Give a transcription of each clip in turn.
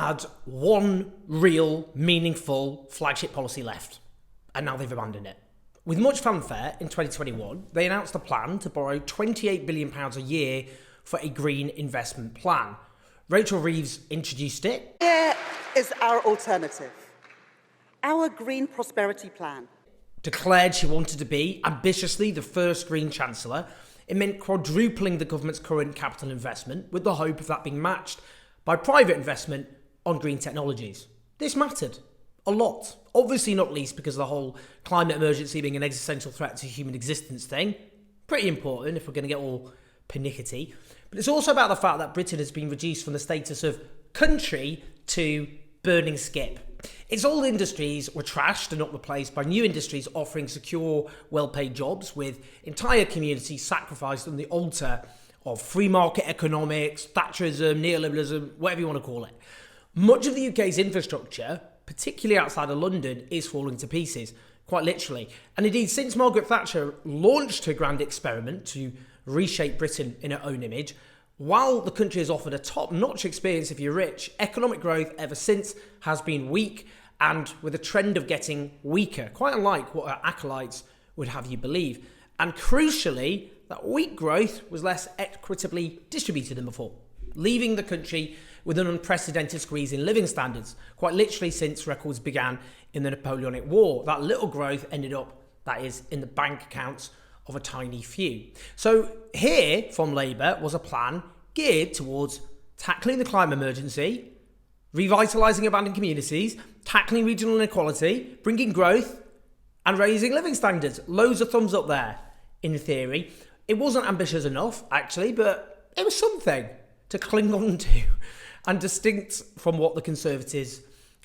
had one real, meaningful flagship policy left, and now they've abandoned it. With much fanfare in 2021, they announced a plan to borrow £28 billion a year for a green investment plan. Rachel Reeves introduced it. Here is our alternative, our Green Prosperity Plan. Declared she wanted to be, ambitiously, the first Green Chancellor. It meant quadrupling the government's current capital investment, with the hope of that being matched by private investment on green technologies. This mattered a lot. Obviously not least because of the whole climate emergency being an existential threat to human existence thing. Pretty important if we're going to get all pernickety. But it's also about the fact that Britain has been reduced from the status of country to burning skip. Its old industries were trashed and not replaced by new industries offering secure, well-paid jobs, with entire communities sacrificed on the altar of free market economics, Thatcherism, neoliberalism, whatever you want to call it. Much of the UK's infrastructure, particularly outside of London, is falling to pieces, quite literally. And indeed, since Margaret Thatcher launched her grand experiment to reshape Britain in her own image, while the country has offered a top-notch experience if you're rich, economic growth ever since has been weak, and with a trend of getting weaker, quite unlike what her acolytes would have you believe. And crucially, that weak growth was less equitably distributed than before, leaving the country with an unprecedented squeeze in living standards, quite literally since records began in the Napoleonic War. That little growth ended up, that is, in the bank accounts of a tiny few. So here from Labour was a plan geared towards tackling the climate emergency, revitalising abandoned communities, tackling regional inequality, bringing growth and raising living standards. Loads of thumbs up there, in theory. It wasn't ambitious enough, actually, but it was something to cling on to and distinct from what the Conservatives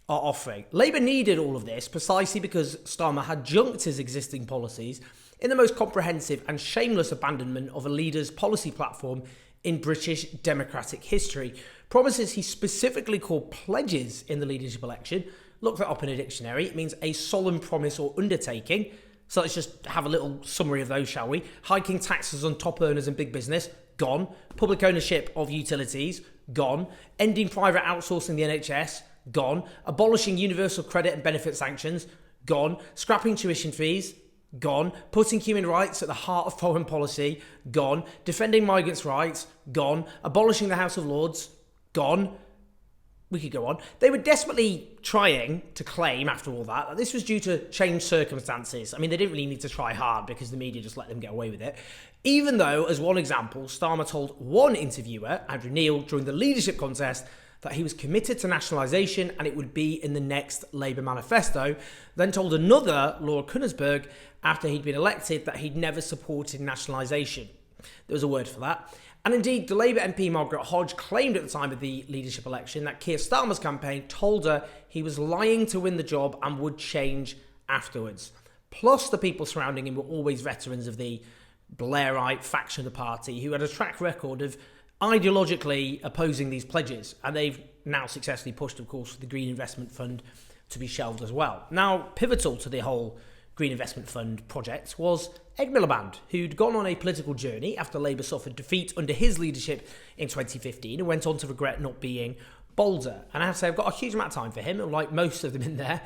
are offering. Labour needed all of this precisely because Starmer had junked his existing policies in the most comprehensive and shameless abandonment of a leader's policy platform in British democratic history. Promises he specifically called pledges in the leadership election. Look that up in a dictionary. It means a solemn promise or undertaking. So let's just have a little summary of those, shall we? Hiking taxes on top earners and big business, gone. Public ownership of utilities, gone. Ending private outsourcing the NHS, gone. Abolishing universal credit and benefit sanctions, gone. Scrapping tuition fees, gone. Putting human rights at the heart of foreign policy, gone. Defending migrants' rights, gone. Abolishing the House of Lords, gone. We could go on. They were desperately trying to claim, after all that this was due to changed circumstances. I mean, they didn't really need to try hard because the media just let them get away with it. Even though, as one example, Starmer told one interviewer, Andrew Neil, during the leadership contest, that he was committed to nationalisation and it would be in the next Labour manifesto, then told another, Laura Kuenssberg, after he'd been elected, that he'd never supported nationalisation. There was a word for that. And indeed, the Labour MP Margaret Hodge claimed at the time of the leadership election that Keir Starmer's campaign told her he was lying to win the job and would change afterwards. Plus, the people surrounding him were always veterans of the Blairite faction of the party who had a track record of ideologically opposing these pledges. And they've now successfully pushed, of course, for the Green Investment Fund to be shelved as well. Now, pivotal to the whole Green Investment Fund project was Ed Miliband, who'd gone on a political journey after Labour suffered defeat under his leadership in 2015 and went on to regret not being bolder. And I have to say, I've got a huge amount of time for him, and like most of them in there,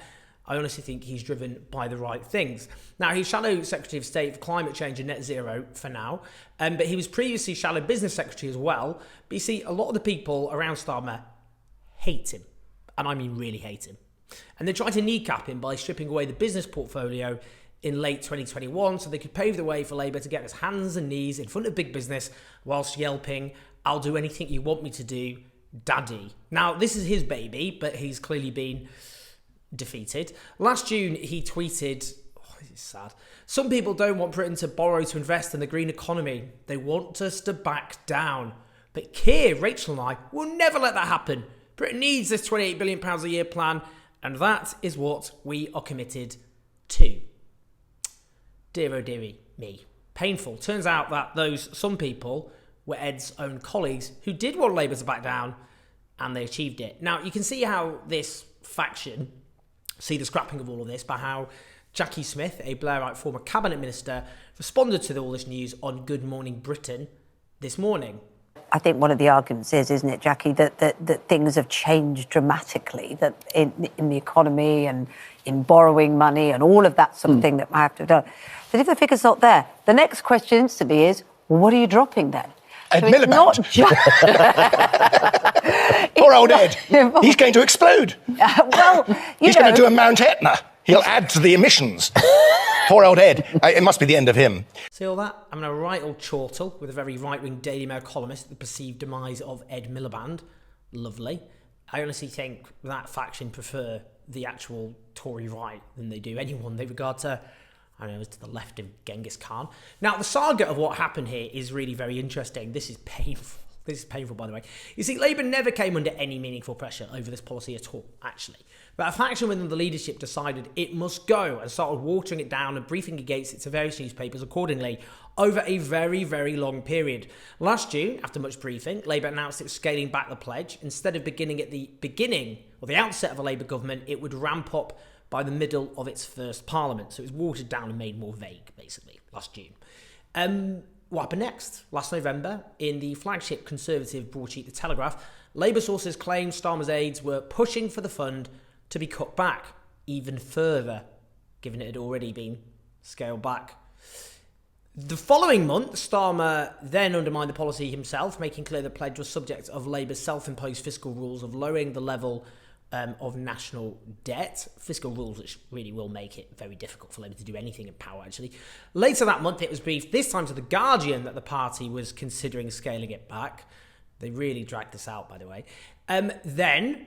I honestly think he's driven by the right things. Now, he's Shadow Secretary of State for Climate Change and Net Zero for now, but he was previously Shadow Business Secretary as well. But you see, a lot of the people around Starmer hate him, and I mean really hate him. And they tried to kneecap him by stripping away the business portfolio in late 2021 so they could pave the way for Labour to get its hands and knees in front of big business whilst yelping, "I'll do anything you want me to do, Daddy." Now, this is his baby, but he's clearly been defeated. Last June, he tweeted, this is sad, "Some people don't want Britain to borrow to invest in the green economy. They want us to back down. But Keir, Rachel and I will never let that happen. Britain needs this £28 billion a year plan, and that is what we are committed to." Dear oh dearie me. Painful. Turns out that some people were Ed's own colleagues who did want Labour to back down, and they achieved it. Now, you can see how this faction see the scrapping of all of this by how Jackie Smith, a Blairite former cabinet minister, responded to all this news on Good Morning Britain this morning. I think one of the arguments is, isn't it, Jackie, that things have changed dramatically, that in the economy and in borrowing money and all of that sort of thing that I have to have done. But if the figure's not there, the next question instantly is, well, what are you dropping then? Ed So it's not Miliband. just... Poor old Ed. He's going to explode. Well, He's going to do a Mount Etna. He'll add to the emissions. Poor old Ed. It must be the end of him. See all that? I'm a right old chortle with a very right-wing Daily Mail columnist, the perceived demise of Ed Miliband. Lovely. I honestly think that faction prefer the actual Tory right than they do anyone they regard to, I don't know, to the left of Genghis Khan. Now, the saga of what happened here is really very interesting. This is painful. This is painful, by the way. You see, Labour never came under any meaningful pressure over this policy at all, actually. But a faction within the leadership decided it must go and started watering it down and briefing against it to various newspapers accordingly over a very, very long period. Last June, after much briefing, Labour announced it was scaling back the pledge. Instead of beginning at the outset of a Labour government, it would ramp up by the middle of its first parliament. So it was watered down and made more vague, basically, last June. What happened next? Last November, in the flagship Conservative broadsheet The Telegraph, Labour sources claimed Starmer's aides were pushing for the fund to be cut back even further, given it had already been scaled back. The following month, Starmer then undermined the policy himself, making clear the pledge was subject of Labour's self-imposed fiscal rules of lowering the level of national debt. Fiscal rules which really will make it very difficult for Labour to do anything in power, actually. Later that month, it was briefed, this time to The Guardian, that the party was considering scaling it back. They really dragged this out, by the way. Then,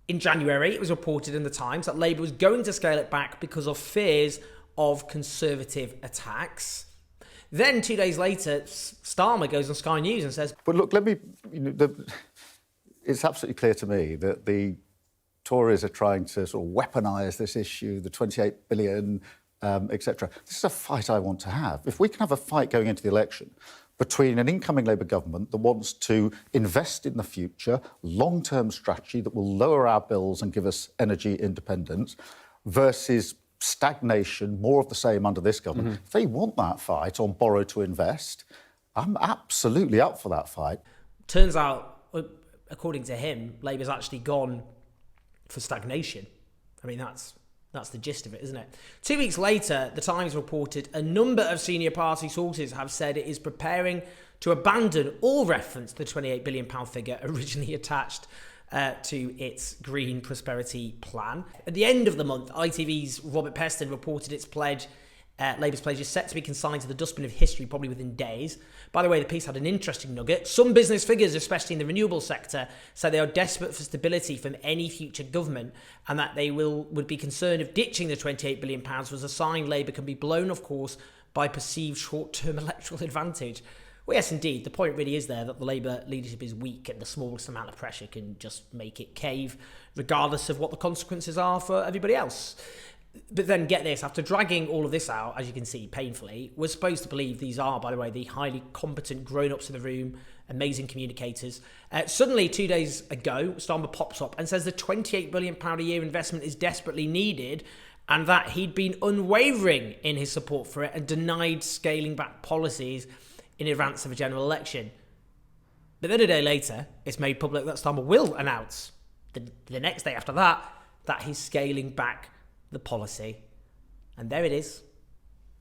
in January, it was reported in The Times that Labour was going to scale it back because of fears of Conservative attacks. Then, 2 days later, Starmer goes on Sky News and says... But look, it's absolutely clear to me that the Tories are trying to sort of weaponise this issue, the 28 billion, etc. This is a fight I want to have. If we can have a fight going into the election between an incoming Labour government that wants to invest in the future, long-term strategy that will lower our bills and give us energy independence, versus stagnation, more of the same under this government. If they want that fight on borrow to invest, I'm absolutely up for that fight. Turns out, according to him, Labour's actually gone for stagnation. I mean, that's the gist of it, isn't it? 2 weeks later, The Times reported a number of senior party sources have said it is preparing to abandon all reference to the £28 billion figure originally attached to its Green Prosperity Plan. At the end of the month, ITV's Robert Peston reported its pledge, Labour's pledge, is set to be consigned to the dustbin of history probably within days. By the way, the piece had an interesting nugget. Some business figures, especially in the renewable sector, say they are desperate for stability from any future government and that they would be concerned if ditching the £28 billion was a sign Labour can be blown off course by perceived short-term electoral advantage. Well, yes, indeed. The point really is there that the Labour leadership is weak and the smallest amount of pressure can just make it cave, regardless of what the consequences are for everybody else. But then get this, after dragging all of this out, as you can see, painfully, we're supposed to believe these are, by the way, the highly competent grown-ups in the room, amazing communicators. Suddenly, 2 days ago, Starmer pops up and says the £28 billion a year investment is desperately needed and that he'd been unwavering in his support for it and denied scaling back policies in advance of a general election. But then a day later, it's made public that Starmer will announce, the next day after that he's scaling back the policy. And there it is.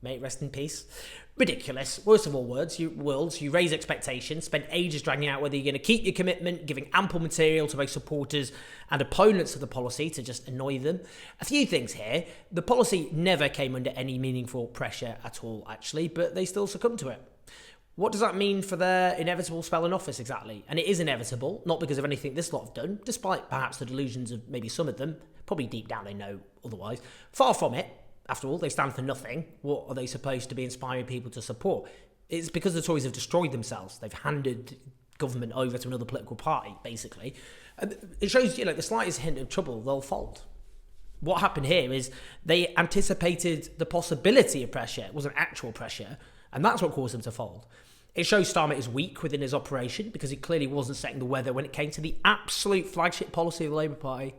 May it rest in peace. Ridiculous. Worst of all worlds, you raise expectations, spend ages dragging out whether you're going to keep your commitment, giving ample material to both supporters and opponents of the policy to just annoy them. A few things here. The policy never came under any meaningful pressure at all, actually, but they still succumbed to it. What does that mean for their inevitable spell in office exactly? And it is inevitable, not because of anything this lot have done, despite perhaps the delusions of maybe some of them. Probably deep down they know otherwise. Far from it. After all, they stand for nothing. What are they supposed to be inspiring people to support? It's because the Tories have destroyed themselves. They've handed government over to another political party, basically. And it shows, the slightest hint of trouble, they'll fold. What happened here is they anticipated the possibility of pressure. It wasn't actual pressure. And that's what caused them to fold. It shows Starmer is weak within his operation because he clearly wasn't setting the weather when it came to the absolute flagship policy of the Labour Party.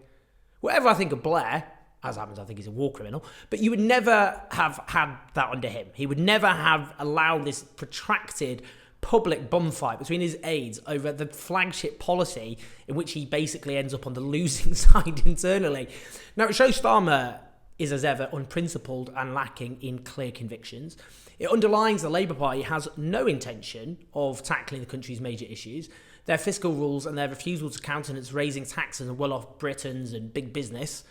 Whatever I think of Blair, as happens, I think he's a war criminal, but you would never have had that under him. He would never have allowed this protracted public bum fight between his aides over the flagship policy in which he basically ends up on the losing side internally. Now, it shows Starmer is as ever unprincipled and lacking in clear convictions. It underlines the Labour Party has no intention of tackling the country's major issues. Their fiscal rules and their refusal to countenance raising taxes on well-off Britons and big business,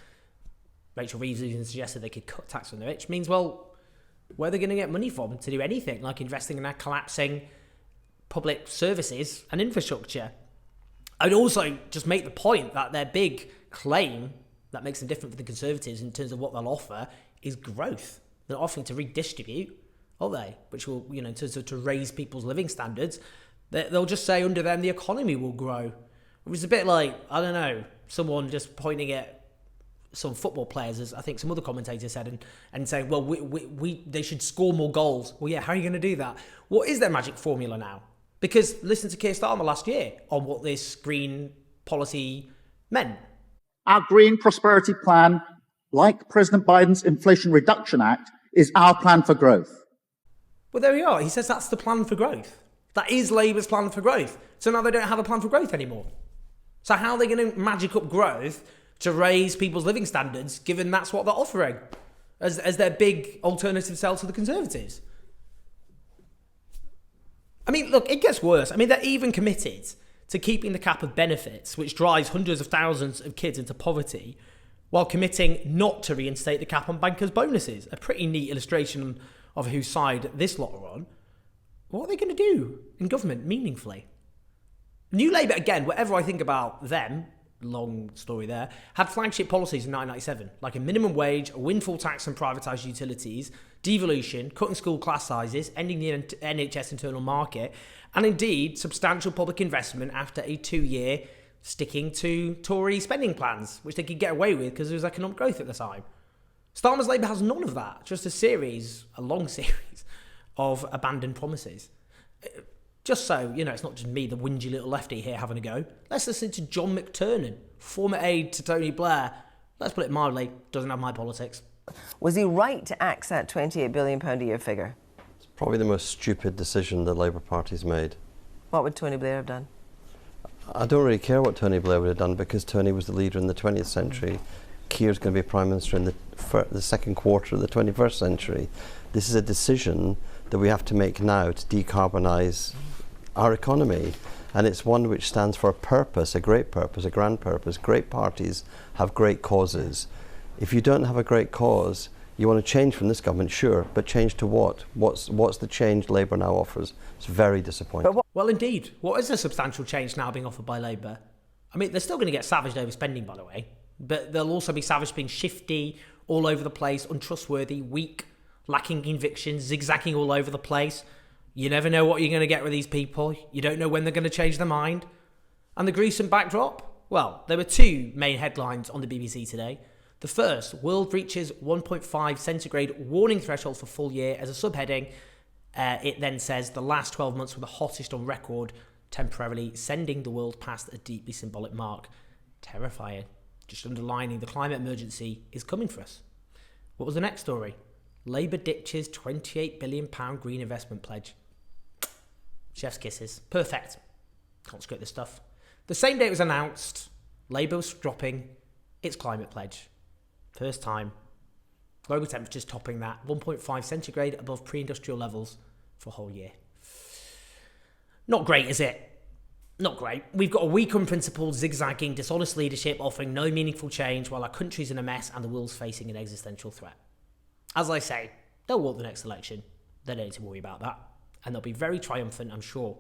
Rachel Reeves even suggested they could cut tax on the rich, means, well, where are they going to get money from to do anything like investing in our collapsing public services and infrastructure? I'd also just make the point that their big claim that makes them different for the Conservatives in terms of what they'll offer is growth. They're offering to redistribute, are they? Which will, to raise people's living standards. They'll just say under them the economy will grow. It was a bit like, I don't know, someone just pointing at some football players, as I think some other commentators said, and saying, well, they should score more goals. Well, yeah, how are you going to do that? What is their magic formula now? Because listen to Keir Starmer last year on what this green policy meant. Our green prosperity plan, like President Biden's Inflation Reduction Act, is our plan for growth. Well, there we are. He says that's the plan for growth. That is Labour's plan for growth. So now they don't have a plan for growth anymore. So how are they going to magic up growth to raise people's living standards, given that's what they're offering as their big alternative sell to the Conservatives? I mean, look, it gets worse. I mean, they're even committed to keeping the cap of benefits, which drives hundreds of thousands of kids into poverty, while committing not to reinstate the cap on bankers' bonuses. A pretty neat illustration of whose side this lot are on. What are they going to do in government meaningfully? New Labour, again, whatever I think about them, long story there, had flagship policies in 1997, like a minimum wage, a windfall tax on privatised utilities, devolution, cutting school class sizes, ending the NHS internal market, and indeed substantial public investment after a 2-year sticking to Tory spending plans, which they could get away with because there was economic growth at the time. Starmer's Labour has none of that, just a long series of abandoned promises. Just so, it's not just me, the whingy little lefty here having a go. Let's listen to John McTernan, former aide to Tony Blair. Let's put it mildly, doesn't have my politics. Was he right to axe that £28 billion a year figure? It's probably the most stupid decision the Labour Party's made. What would Tony Blair have done? I don't really care what Tony Blair would have done because Tony was the leader in the 20th century. Keir's going to be Prime Minister in the second quarter of the 21st century. This is a decision that we have to make now to decarbonise our economy, and it's one which stands for a purpose, a great purpose, a grand purpose. Great parties have great causes. If you don't have a great cause, you want to change from this government, sure, but change to what? What's the change Labour now offers? It's very disappointing. Well, indeed, what is a substantial change now being offered by Labour? I mean, they're still going to get savaged over spending, by the way, but they'll also be savaged being shifty, all over the place, untrustworthy, weak, lacking convictions, zigzagging all over the place. You never know what you're going to get with these people. You don't know when they're going to change their mind. And the gruesome backdrop? Well, there were two main headlines on the BBC today. The first, world reaches 1.5 centigrade warning threshold for full year as a subheading. It then says the last 12 months were the hottest on record, temporarily sending the world past a deeply symbolic mark. Terrifying. Just underlining the climate emergency is coming for us. What was the next story? Labour ditches £28 billion green investment pledge. Chef's kisses. Perfect. Can't script this stuff. The same day it was announced, Labour was dropping its climate pledge. First time. Global temperatures topping that 1.5 centigrade above pre-industrial levels for a whole year. Not great, is it? Not great. We've got a weak, unprincipled, zigzagging, dishonest leadership offering no meaningful change while our country's in a mess and the world's facing an existential threat. As I say, they'll walk the next election. They don't need to worry about that. And they'll be very triumphant, I'm sure.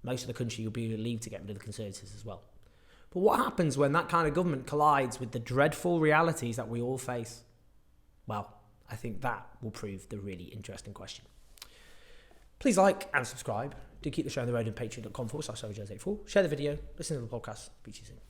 Most of the country will be relieved to get rid of the Conservatives as well. But what happens when that kind of government collides with the dreadful realities that we all face? Well, I think that will prove the really interesting question. Please like and subscribe. Do keep the show on the road on patreon.com/SoJoes84. Share the video, listen to the podcast. Speak to you soon.